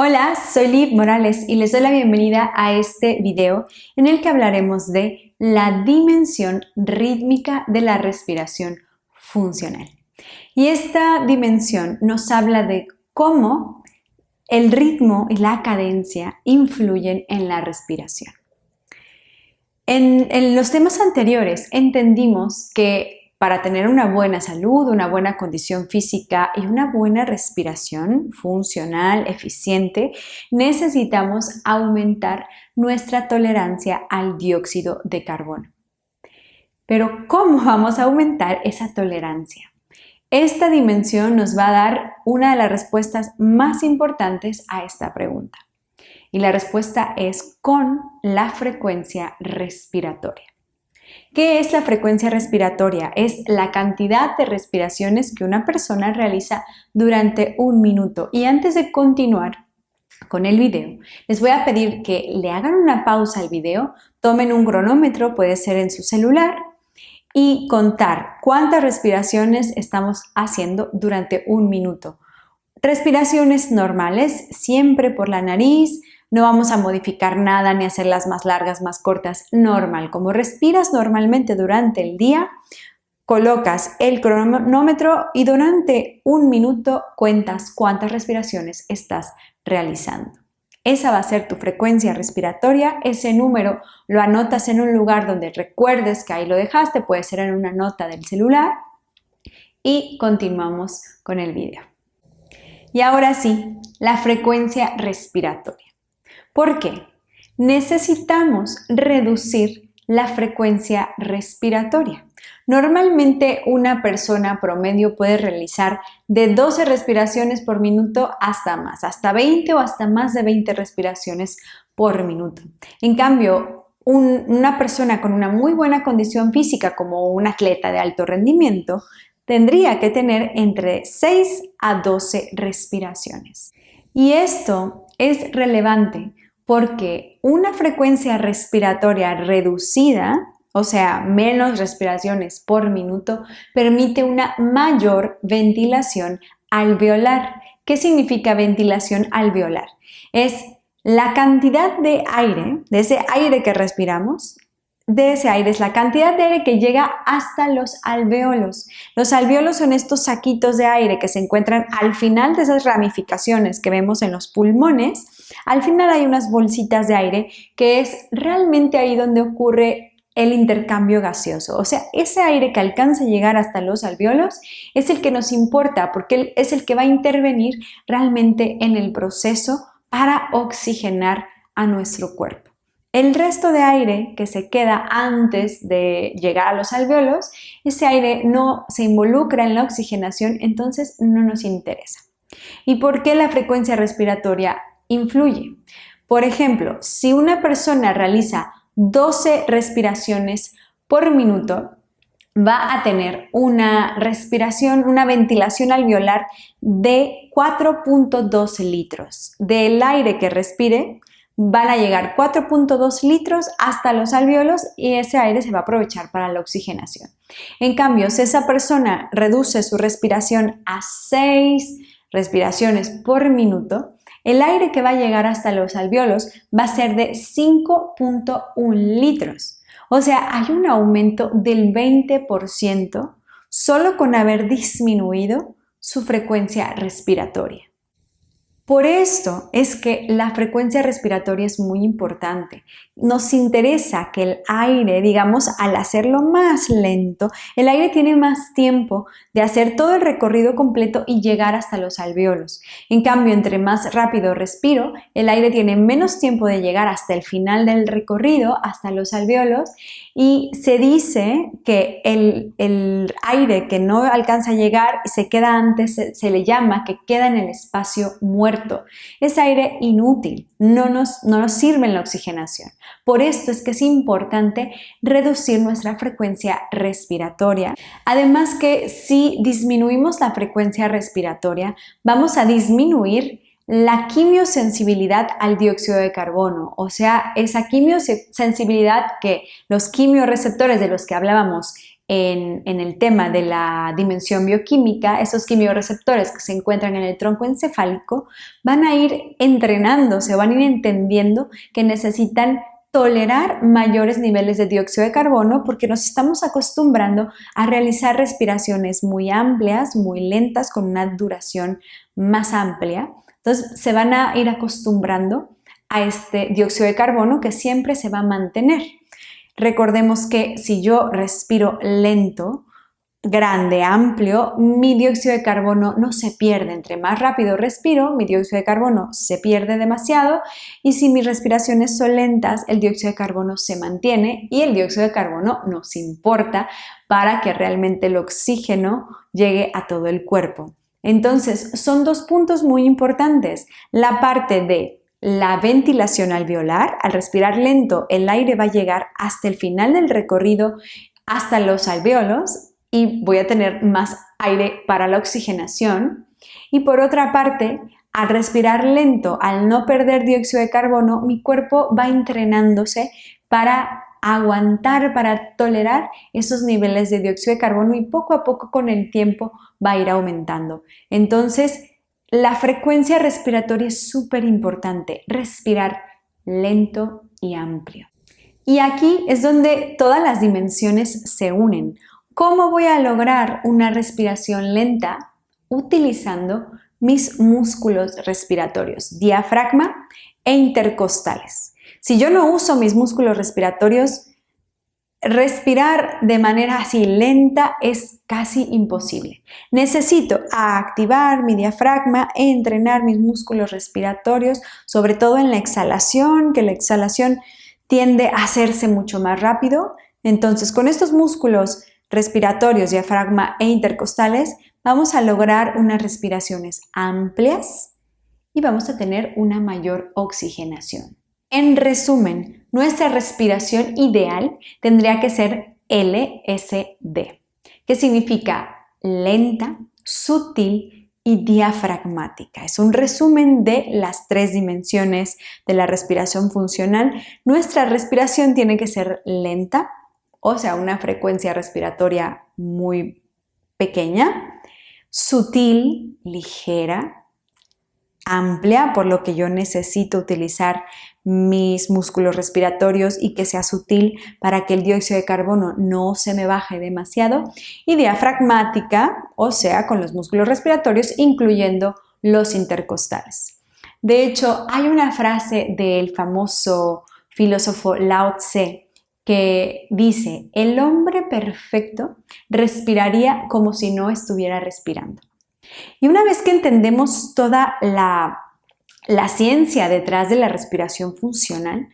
Hola, soy Liv Morales y les doy la bienvenida a este video en el que hablaremos de la dimensión rítmica de la respiración funcional. Y esta dimensión nos habla de cómo el ritmo y la cadencia influyen en la respiración. En los temas anteriores entendimos que para tener una buena salud, una buena condición física y una buena respiración funcional, eficiente, necesitamos aumentar nuestra tolerancia al dióxido de carbono. Pero ¿cómo vamos a aumentar esa tolerancia? Esta dimensión nos va a dar una de las respuestas más importantes a esta pregunta. Y la respuesta es con la frecuencia respiratoria. ¿Qué es la frecuencia respiratoria? Es la cantidad de respiraciones que una persona realiza durante un minuto. Y antes de continuar con el video, les voy a pedir que le hagan una pausa al video, tomen un cronómetro, puede ser en su celular, y contar cuántas respiraciones estamos haciendo durante un minuto. Respiraciones normales, siempre por la nariz. No vamos a modificar nada ni hacerlas más largas, más cortas, normal. Como respiras normalmente durante el día, colocas el cronómetro y durante un minuto cuentas cuántas respiraciones estás realizando. Esa va a ser tu frecuencia respiratoria. Ese número lo anotas en un lugar donde recuerdes que ahí lo dejaste, puede ser en una nota del celular. Y continuamos con el video. Y ahora sí, la frecuencia respiratoria. ¿Por qué? Necesitamos reducir la frecuencia respiratoria. Normalmente una persona promedio puede realizar de 12 respiraciones por minuto hasta más, hasta 20 o hasta más de 20 respiraciones por minuto. En cambio, una persona con una muy buena condición física, como un atleta de alto rendimiento, tendría que tener entre 6 a 12 respiraciones. Y esto es relevante porque una frecuencia respiratoria reducida, o sea, menos respiraciones por minuto, permite una mayor ventilación alveolar. ¿Qué significa ventilación alveolar? Es la cantidad de aire, de ese aire que respiramos, de ese aire es la cantidad de aire que llega hasta los alvéolos. Los alvéolos son estos saquitos de aire que se encuentran al final de esas ramificaciones que vemos en los pulmones. Al final hay unas bolsitas de aire que es realmente ahí donde ocurre el intercambio gaseoso. O sea, ese aire que alcanza a llegar hasta los alvéolos es el que nos importa porque es el que va a intervenir realmente en el proceso para oxigenar a nuestro cuerpo. El resto de aire que se queda antes de llegar a los alvéolos, ese aire no se involucra en la oxigenación, entonces no nos interesa. ¿Y por qué la frecuencia respiratoria influye? Por ejemplo, si una persona realiza 12 respiraciones por minuto, va a tener una ventilación alveolar de 4.2 litros. Del aire que respire, van a llegar 4.2 litros hasta los alvéolos y ese aire se va a aprovechar para la oxigenación. En cambio, si esa persona reduce su respiración a 6 respiraciones por minuto, el aire que va a llegar hasta los alvéolos va a ser de 5.1 litros. O sea, hay un aumento del 20% solo con haber disminuido su frecuencia respiratoria. Por esto es que la frecuencia respiratoria es muy importante. Nos interesa que el aire, digamos, al hacerlo más lento, el aire tiene más tiempo de hacer todo el recorrido completo y llegar hasta los alvéolos. En cambio, entre más rápido respiro, el aire tiene menos tiempo de llegar hasta el final del recorrido, hasta los alvéolos, y se dice que el aire que no alcanza a llegar y se queda antes, se le llama que queda en el espacio muerto. Es aire inútil, no nos sirve en la oxigenación. Por esto es que es importante reducir nuestra frecuencia respiratoria. Además que si disminuimos la frecuencia respiratoria, vamos a disminuir la quimiosensibilidad al dióxido de carbono, o sea, esa quimiosensibilidad que los quimioreceptores de los que hablábamos en el tema de la dimensión bioquímica, esos quimiorreceptores que se encuentran en el tronco encefálico van a ir entrenándose, van a ir entendiendo que necesitan tolerar mayores niveles de dióxido de carbono porque nos estamos acostumbrando a realizar respiraciones muy amplias, muy lentas, con una duración más amplia. Entonces se van a ir acostumbrando a este dióxido de carbono que siempre se va a mantener. Recordemos que si yo respiro lento, grande, amplio, mi dióxido de carbono no se pierde. Entre más rápido respiro, mi dióxido de carbono se pierde demasiado, y si mis respiraciones son lentas, el dióxido de carbono se mantiene, y el dióxido de carbono nos importa para que realmente el oxígeno llegue a todo el cuerpo. Entonces, son dos puntos muy importantes. La parte de la ventilación alveolar, al respirar lento, el aire va a llegar hasta el final del recorrido, hasta los alvéolos, y voy a tener más aire para la oxigenación. Y por otra parte, al respirar lento, al no perder dióxido de carbono, mi cuerpo va entrenándose para aguantar, para tolerar esos niveles de dióxido de carbono, y poco a poco con el tiempo va a ir aumentando. Entonces, la frecuencia respiratoria es súper importante, respirar lento y amplio. Y aquí es donde todas las dimensiones se unen. ¿Cómo voy a lograr una respiración lenta? Utilizando mis músculos respiratorios, diafragma e intercostales. Si yo no uso mis músculos respiratorios, respirar de manera así lenta es casi imposible. Necesito activar mi diafragma e entrenar mis músculos respiratorios, sobre todo en la exhalación, que la exhalación tiende a hacerse mucho más rápido. Entonces, con estos músculos respiratorios, diafragma e intercostales, vamos a lograr unas respiraciones amplias y vamos a tener una mayor oxigenación. En resumen, nuestra respiración ideal tendría que ser LSD, que significa lenta, sutil y diafragmática. Es un resumen de las 3 dimensiones de la respiración funcional. Nuestra respiración tiene que ser lenta, o sea, una frecuencia respiratoria muy pequeña, sutil, ligera, amplia, por lo que yo necesito utilizar mis músculos respiratorios y que sea sutil para que el dióxido de carbono no se me baje demasiado, y diafragmática, o sea, con los músculos respiratorios incluyendo los intercostales. De hecho, hay una frase del famoso filósofo Lao Tse que dice: el hombre perfecto respiraría como si no estuviera respirando. Y una vez que entendemos toda la ciencia detrás de la respiración funcional,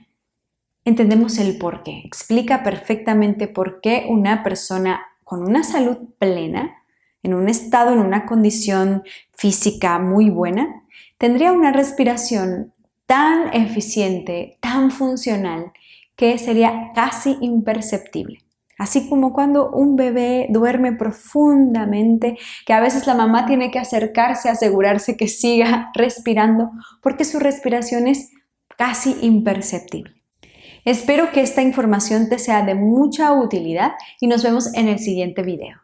entendemos el por qué. Explica perfectamente por qué una persona con una salud plena, en un estado, en una condición física muy buena, tendría una respiración tan eficiente, tan funcional, que sería casi imperceptible. Así como cuando un bebé duerme profundamente, que a veces la mamá tiene que acercarse a asegurarse que siga respirando porque su respiración es casi imperceptible. Espero que esta información te sea de mucha utilidad y nos vemos en el siguiente video.